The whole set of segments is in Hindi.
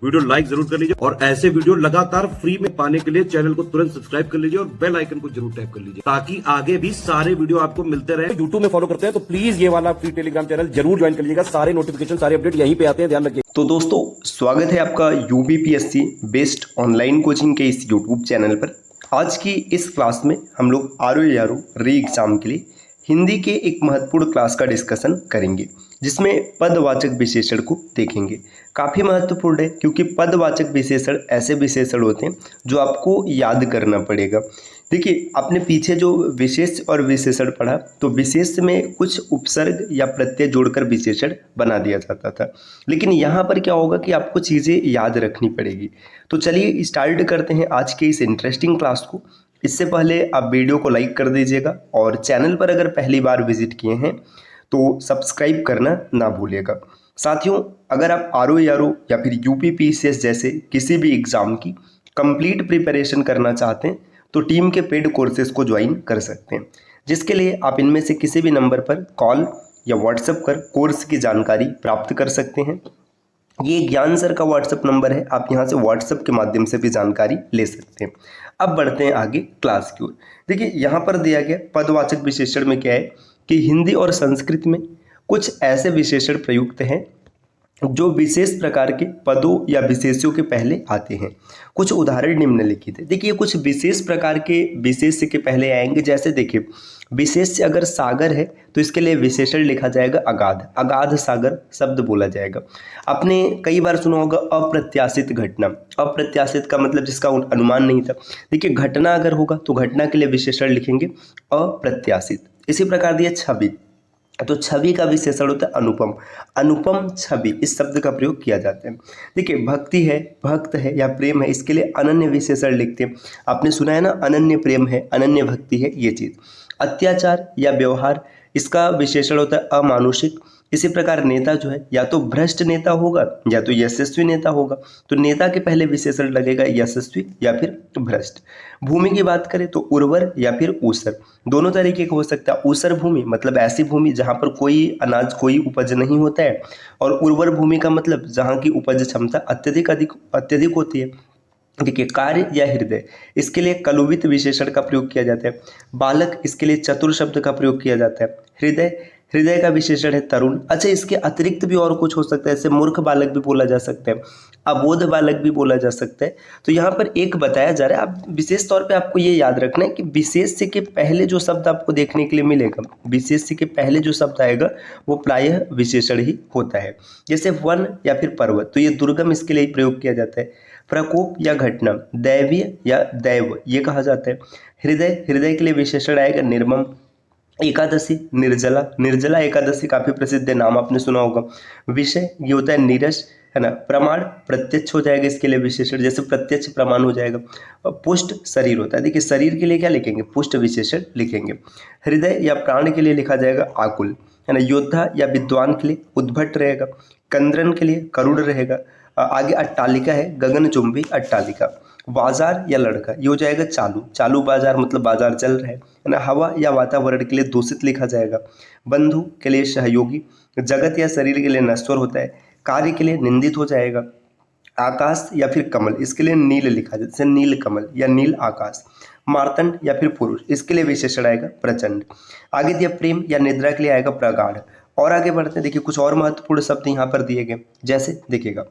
वीडियो लाइक जरूर कर लीजिए और ऐसे वीडियो लगातार फ्री में पाने के लिए चैनल को तुरंत सब्सक्राइब कर लीजिए और बेल आइकन को जरूर टैप कर लीजिए ताकि आगे भी सारे वीडियो आपको मिलते रहे। यूट्यूब में फॉलो करते हैं तो प्लीज ये वाला फ्री टेलीग्राम चैनल जरूर ज्वाइन कर लीजिएगा। सारे नोटिफिकेशन सारे अपडेट यहीं पे आते हैं, ध्यान रखिए। तो दोस्तों स्वागत है आपका यूबीपीएससी बेस्ड ऑनलाइन कोचिंग के इस यूट्यूब चैनल पर। आज की इस क्लास में हम लोग आरओ री एग्जाम के लिए हिंदी के एक महत्वपूर्ण क्लास का डिस्कशन करेंगे जिसमें पदवाचक विशेषण को देखेंगे। काफ़ी महत्वपूर्ण है क्योंकि पदवाचक विशेषण ऐसे विशेषण होते हैं जो आपको याद करना पड़ेगा। देखिए आपने पीछे जो विशेष और विशेषण पढ़ा तो विशेष में कुछ उपसर्ग या प्रत्यय जोड़कर विशेषण बना दिया जाता था, लेकिन यहाँ पर क्या होगा कि आपको चीज़ें याद रखनी पड़ेगी। तो चलिए स्टार्ट करते हैं आज के इस इंटरेस्टिंग क्लास को। इससे पहले आप वीडियो को लाइक कर दीजिएगा और चैनल पर अगर पहली बार विजिट किए हैं तो सब्सक्राइब करना ना भूलिएगा। साथियों अगर आप आरओ या फिर यूपीपीसीएस जैसे किसी भी एग्ज़ाम की कंप्लीट प्रिपरेशन करना चाहते हैं तो टीम के पेड कोर्सेज को ज्वाइन कर सकते हैं, जिसके लिए आप इनमें से किसी भी नंबर पर कॉल या व्हाट्सएप कर कोर्स की जानकारी प्राप्त कर सकते हैं। ये ज्ञान सर का व्हाट्सएप नंबर है, आप यहाँ से व्हाट्सएप के माध्यम से भी जानकारी ले सकते हैं। अब बढ़ते हैं आगे क्लास की ओर। देखिए यहाँ पर दिया गया पदवाचक विशेषण में क्या है कि हिंदी और संस्कृत में कुछ ऐसे विशेषण प्रयुक्त हैं जो विशेष प्रकार के पदों या विशेष्यों के पहले आते हैं। कुछ उदाहरण निम्नलिखित है। देखिए कुछ विशेष प्रकार के विशेष्य के पहले आएंगे। जैसे देखिए विशेष्य अगर सागर है तो इसके लिए विशेषण लिखा जाएगा अगाध, अगाध सागर शब्द बोला जाएगा। आपने कई बार सुना होगा अप्रत्याशित घटना। अप्रत्याशित का मतलब जिसका अनुमान नहीं था। देखिए घटना अगर होगा तो घटना के लिए विशेषण लिखेंगे अप्रत्याशित। इसी प्रकार दिया छवि, तो छवि का विशेषण होता है अनुपम, अनुपम छवि इस शब्द का प्रयोग किया जाता है। देखिए भक्ति है, भक्त है या प्रेम है, इसके लिए अनन्य विशेषण लिखते हैं। आपने सुना है ना, अनन्य प्रेम है, अनन्य भक्ति है, ये चीज़। अत्याचार या व्यवहार इसका विशेषण होता है अमानुषिक। इसी प्रकार नेता जो है या तो भ्रष्ट नेता होगा या तो यशस्वी नेता होगा, तो नेता के पहले विशेषण लगेगा यशस्वी या फिर भ्रष्ट। भूमि की बात करें तो उर्वर या फिर ऊसर, दोनों तरीके का हो सकता है। ऊसर भूमि मतलब ऐसी भूमि जहाँ पर कोई अनाज कोई उपज नहीं होता है, और उर्वर भूमि का मतलब जहाँ की उपज क्षमता अत्यधिक होती है। देखिए कार्य या हृदय इसके लिए कलुवित विशेषण का प्रयोग किया जाता है। बालक इसके लिए चतुर शब्द का प्रयोग किया जाता है। हृदय, हृदय का विशेषण है तरुण। अच्छा इसके अतिरिक्त भी और कुछ हो सकता है, जैसे मूर्ख बालक भी बोला जा सकता है, अबोध बालक भी बोला जा सकता है। तो यहाँ पर एक बताया जा रहा है, आप विशेष तौर पे आपको ये याद रखना है कि विशेष्य के पहले जो शब्द आपको देखने के लिए मिलेगा, विशेष्य के पहले जो शब्द आएगा वो प्रायः विशेषण ही होता है। जैसे वन या फिर पर्वत, तो ये दुर्गम इसके लिए प्रयोग किया जाता है। प्रकोप या घटना, दैवीय या दैव ये कहा जाता है। हृदय, हृदय के लिए विशेषण आएगा निर्मम। एकादशी निर्जला, निर्जला एकादशी काफी प्रसिद्ध है, नाम आपने सुना होगा। विषय ये होता है नीरस, है ना। प्रमाण प्रत्यक्ष हो जाएगा इसके लिए विशेषण, जैसे प्रत्यक्ष प्रमाण हो जाएगा। पुष्ट शरीर होता है। देखिए शरीर के लिए क्या लिखेंगे, पुष्ट विशेषण लिखेंगे। हृदय या प्राण के लिए लिखा जाएगा आकुल, है ना। योद्धा या विद्वान के लिए उद्भट रहेगा। कंद्रन के लिए करुण रहेगा। आगे अट्टालिका है, गगनचुंबी अट्टालिका। बाजार या लड़का ये हो जाएगा चालू, चालू बाजार मतलब बाजार चल रहा है ना। हवा या वातावरण के लिए दूषित लिखा जाएगा। बंधु के लिए सहयोगी। जगत या शरीर के लिए नश्वर होता है। कार्य के लिए निंदित हो जाएगा। आकाश या फिर कमल इसके लिए नील लिखा जाए, जैसे नील कमल या नील आकाश। मार्तंड या फिर पुरुष इसके लिए विशेषण आएगा प्रचंड। आगे दिया प्रेम या निद्रा के लिए आएगा प्रगाढ़। और आगे बढ़ते हैं, देखिए कुछ और महत्वपूर्ण शब्द यहाँ पर दिए गए, जैसे देखिएगा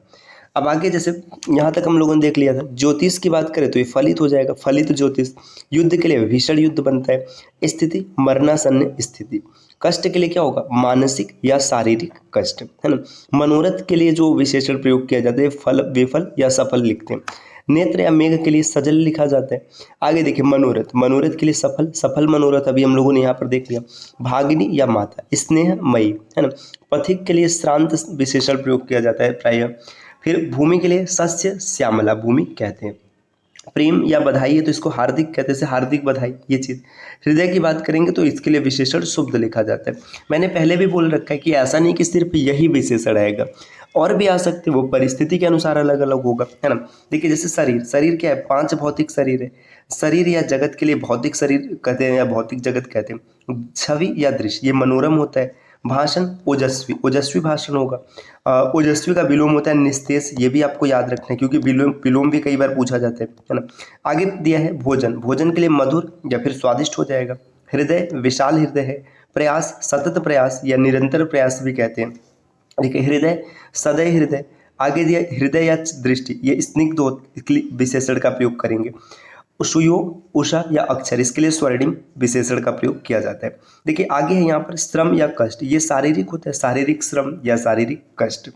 अब आगे जैसे यहाँ तक हम लोगों ने देख लिया था। ज्योतिष की बात करें तो ये फलित हो जाएगा, फलित ज्योतिष। युद्ध के लिए भीषण युद्ध बनता है। स्थिति मरणासन्न स्थिति। कष्ट के लिए क्या होगा, मानसिक या शारीरिक कष्ट, है ना। मनोरथ के लिए जो विशेषण प्रयोग किया जाता है फल, विफल या सफल लिखते हैं। नेत्र या मेघ के लिए सजल लिखा जाता है। आगे देखिए मनोरथ, मनोरथ के लिए सफल, सफल मनोरथ अभी हम लोगों ने यहाँ पर देख लिया। भागिनी या माता, स्नेहमयी, है ना। पथिक के लिए श्रांत विशेषण प्रयोग किया जाता है प्रायः। फिर भूमि के लिए सस्य श्यामला भूमि कहते हैं। प्रेम या बधाई है तो इसको हार्दिक कहते हैं, जैसे हार्दिक बधाई ये चीज़। हृदय की बात करेंगे तो इसके लिए विशेषण शुद्ध लिखा जाता है। मैंने पहले भी बोल रखा है कि ऐसा नहीं कि सिर्फ यही विशेषण आएगा, और भी आ सकते हैं, वो परिस्थिति के अनुसार अलग अलग होगा, है ना। देखिए जैसे शरीर, शरीर क्या है, 5 भौतिक शरीर है। शरीर या जगत के लिए भौतिक शरीर कहते हैं या भौतिक जगत कहते हैं। छवि या दृश्य ये मनोरम होता है। भाषण ओजस्वी, ओजस्वी भाषण होगा। ओजस्वी का विलोम होता है निस्तेज, ये भी आपको याद रखना है क्योंकि विलोम भी कई बार पूछा जाता है ना। आगे दिया है भोजन, भोजन के लिए मधुर या फिर स्वादिष्ट हो जाएगा। हृदय विशाल हृदय है। प्रयास सतत प्रयास या निरंतर प्रयास भी कहते हैं। देखिए हृदय सदैव हृदय। आगे दिया हृदय या दृष्टि, ये स्निग्ध विशेषण का प्रयोग करेंगे। सुयोग उषा या अक्षर, इसके लिए स्वर्णिम विशेषण का प्रयोग किया जाता है। देखिए आगे है यहाँ पर श्रम या कष्ट, ये शारीरिक होता है, शारीरिक श्रम या शारीरिक कष्ट।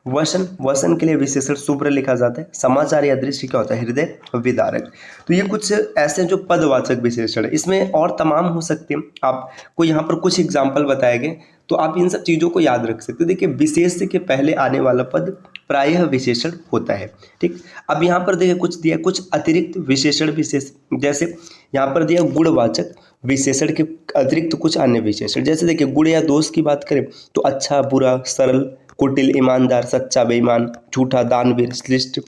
वसन, वसन के लिए विशेषण शुभ्र लिखा जाता है। समाचार या दृश्य क्या होता है, हृदय विदारक। तो ये कुछ ऐसे जो पदवाचक विशेषण है, इसमें और तमाम हो सकते हैं। आपको यहाँ पर कुछ एग्जाम्पल बताए गए तो आप इन सब चीज़ों को याद रख सकते हो। देखिए विशेष्य के पहले आने वाला पद प्रायः विशेषण होता है। ठीक, अब यहाँ पर देखिए कुछ दिया, कुछ अतिरिक्त विशेषण विशेष, जैसे यहाँ पर दिया गुणवाचक विशेषण के अतिरिक्त कुछ अन्य विशेषण। जैसे देखिए गुण या दोष की बात करें तो अच्छा बुरा, सरल, कुटिल, ईमानदार, सच्चा बेईमान, झूठा, दानवीर, श्लिष्ट,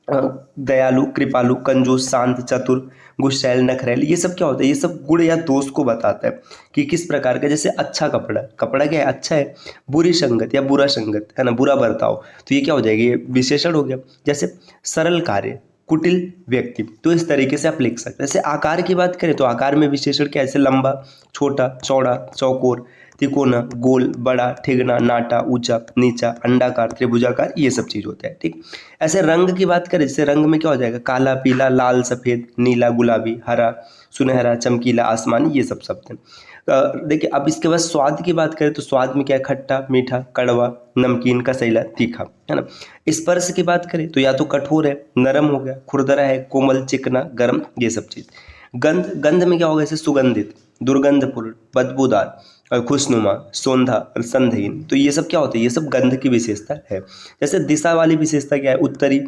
दयालु, कृपालु, कंजूस, शांत, चतुर, गुस्सैल, नखरैल, ये सब क्या होता है, ये सब गुण या दोष को बताता है कि किस प्रकार का। जैसे अच्छा कपड़ा, कपड़ा क्या है, अच्छा है। बुरी संगत या बुरा संगत है ना, बुरा बर्ताव, तो ये क्या हो जाएगा, ये विशेषण हो गया। जैसे सरल कार्य, कुटिल व्यक्ति, तो इस तरीके से आप लिख सकते हैं। जैसे आकार की बात करें तो आकार में विशेषण क्या है, जैसे लंबा, छोटा, चौड़ा, चौकोर, तिकोना, गोल, बड़ा, ठिगना, नाटा, ऊंचा, नीचा, अंडाकार, त्रिभुजाकार, ये सब चीज होता है। ठीक, ऐसे रंग की बात करें, जैसे रंग में क्या हो जाएगा, काला, पीला, लाल, सफेद, नीला, गुलाबी, हरा, सुनहरा, चमकीला, आसमानी, ये सब शब्द हैं। देखिए अब इसके बाद स्वाद की बात करें तो स्वाद में क्या है, खट्टा, मीठा, कड़वा, नमकीन, कसैला, तीखा, है ना। स्पर्श की बात करें तो या तो कठोर है, नरम हो गया, खुरदरा है, कोमल, चिकना, गर्म, ये सब चीज। गंध, गंध में क्या होगा, जैसे सुगंधित, दुर्गंधपूर्ण, बदबूदार, खुशनुमा, सौंधा, संधहीन, तो ये सब क्या होते हैं, ये सब गंध की विशेषता है। जैसे दिशा वाली विशेषता क्या है, उत्तरी,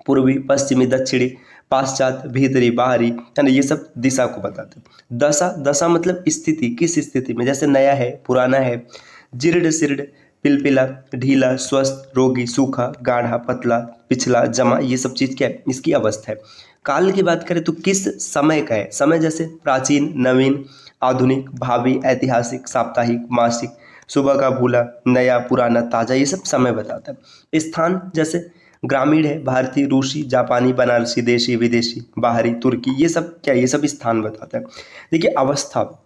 पूर्वी, पश्चिमी, दक्षिणी, पाश्चात्य, भीतरी, बाहरी, है ना, ये सब दिशा को बताते हैं। दशा, दशा मतलब स्थिति, किस स्थिति में, जैसे नया है, पुराना है, जीर्ण शीर्ण, पिलपिला, ढीला, स्वस्थ, रोगी, सूखा, गाढ़ा, पतला, पिछला, जमा, ये सब चीज क्या है, इसकी अवस्था है। काल की बात करें तो किस समय का है, समय जैसे प्राचीन, नवीन, आधुनिक, भावी, ऐतिहासिक, साप्ताहिक, मासिक, सुबह का भूला, नया, पुराना, ताजा, ये सब समय बताता है। स्थान जैसे ग्रामीण है, भारतीय, रूसी, जापानी, बनारसी, देशी, विदेशी, बाहरी, तुर्की, ये सब क्या, ये सब स्थान बताता है। देखिए अवस्था,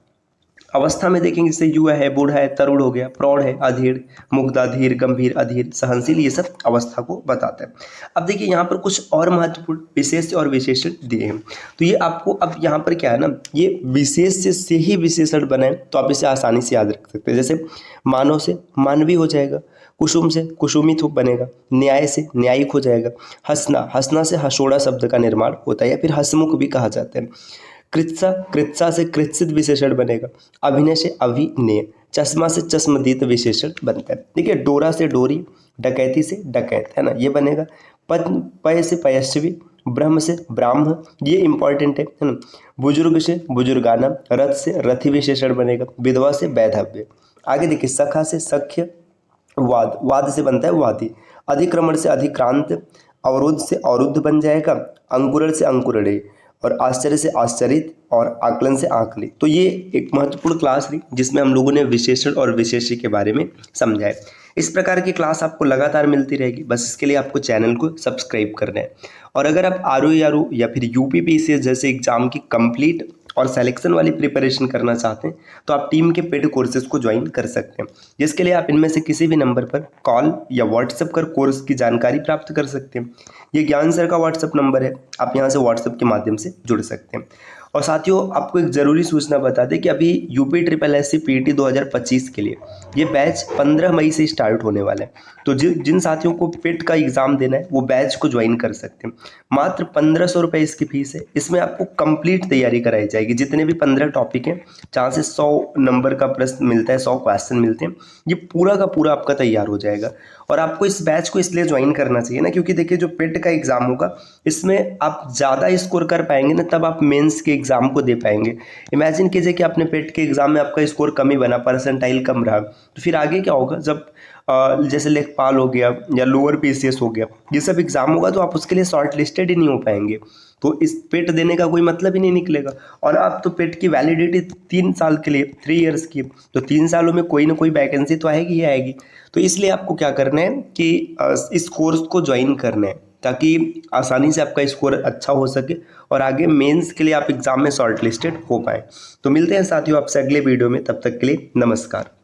अवस्था में देखेंगे जैसे युवा है, बूढ़ा है, तरुण हो गया, प्रौढ़ है, अधीर, मुग्धा, धीर, गंभीर, अधीर, सहनशील, ये सब अवस्था को बताता है। अब देखिए यहाँ पर कुछ और महत्वपूर्ण विशेष और विशेषण दिए हैं, तो ये आपको अब यहाँ पर क्या है ना, ये विशेष से ही विशेषण बने तो आप इसे आसानी से याद रख सकते हैं। जैसे मानव से मानवीय हो जाएगा, कुसुम से कुसुमित बनेगा, न्याय से न्यायिक हो जाएगा, हंसना, हंसना से हसोड़ा शब्द का निर्माण होता है या फिर हसमुख भी कहा जाता है। कृत्सा, कृत्सा से कृत्सित विशेषण बनेगा, अभिनय से अभिनय, चश्मा से चश्मदीत विशेषण बनता है। देखिए डोरा से डोरी, डकैती से डकैत, है ना, ये बनेगा। पद, पय से पयस्वी, ब्रह्म से ब्राह्म, ये इंपॉर्टेंट है ना। बुजुर्ग से बुजुर्गाना, रथ से रथी विशेषण बनेगा, विधवा से वैधव्य। आगे देखिए सखा से सख्य, वाद, वाद से बनता है वादी, अधिक्रमण से अधिक्रांत, अवरुद्ध से अवरुद्ध बन जाएगा, अंकुरण से अंकुरणीय, और आश्चर्य से आश्चर्यित, और आकलन से आकलित। तो ये एक महत्वपूर्ण क्लास रही जिसमें हम लोगों ने विशेषण और विशेषी के बारे में समझा है। इस प्रकार की क्लास आपको लगातार मिलती रहेगी, बस इसके लिए आपको चैनल को सब्सक्राइब करना है। और अगर आप आरओ या फिर यूपीपीसीएस जैसे एग्जाम की कंप्लीट और सिलेक्शन वाली प्रिपरेशन करना चाहते हैं तो आप टीम के पेड कोर्सेज को ज्वाइन कर सकते हैं, जिसके लिए आप इनमें से किसी भी नंबर पर कॉल या व्हाट्सएप कर कोर्स की जानकारी प्राप्त कर सकते हैं। ये ज्ञान सर का व्हाट्सएप नंबर है, आप यहाँ से व्हाट्सएप के माध्यम से जुड़ सकते हैं। और साथियों आपको एक ज़रूरी सूचना बता दें कि अभी UP triple S C PT 2025 के लिए ये बैच 15 मई से स्टार्ट होने वाला है। तो जिन साथियों को पेट का एग्ज़ाम देना है वो बैच को ज्वाइन कर सकते हैं। मात्र 1500 रुपये इसकी फीस है। इसमें आपको कंप्लीट तैयारी कराई जाएगी, जितने भी 15 टॉपिक हैं जहाँ से 100 नंबर का प्रश्न मिलता है, 100 क्वेश्चन मिलते हैं, ये पूरा का पूरा आपका तैयार हो जाएगा। और आपको इस बैच को इसलिए ज्वाइन करना चाहिए ना, क्योंकि देखिए जो पेट का एग्ज़ाम होगा इसमें आप ज़्यादा स्कोर कर पाएंगे ना, तब आप मेंस के एग्ज़ाम को दे पाएंगे। इमेजिन कीजिए कि आपने पेट के एग्ज़ाम में आपका स्कोर कम ही बना, परसेंटाइल कम रहा, तो फिर आगे क्या होगा? जब जैसे लेखपाल हो गया या लोअर पीसीएस हो गया, ये सब एग्ज़ाम होगा तो आप उसके लिए शॉर्ट लिस्टेड ही नहीं हो पाएंगे। तो इस पेट देने का कोई मतलब ही नहीं निकलेगा। और अब तो पेट की वैलिडिटी 3 साल के लिए, 3 इयर्स की, तो 3 सालों में कोई ना कोई वैकेंसी तो आएगी ही आएगी। तो इसलिए आपको क्या करना है कि इस कोर्स को ज्वाइन करना है, ताकि आसानी से आपका स्कोर अच्छा हो सके और आगे मेंस के लिए आप एग्ज़ाम में शॉर्ट लिस्टेड हो पाएँ। तो मिलते हैं साथियों आपसे अगले वीडियो में, तब तक के लिए नमस्कार।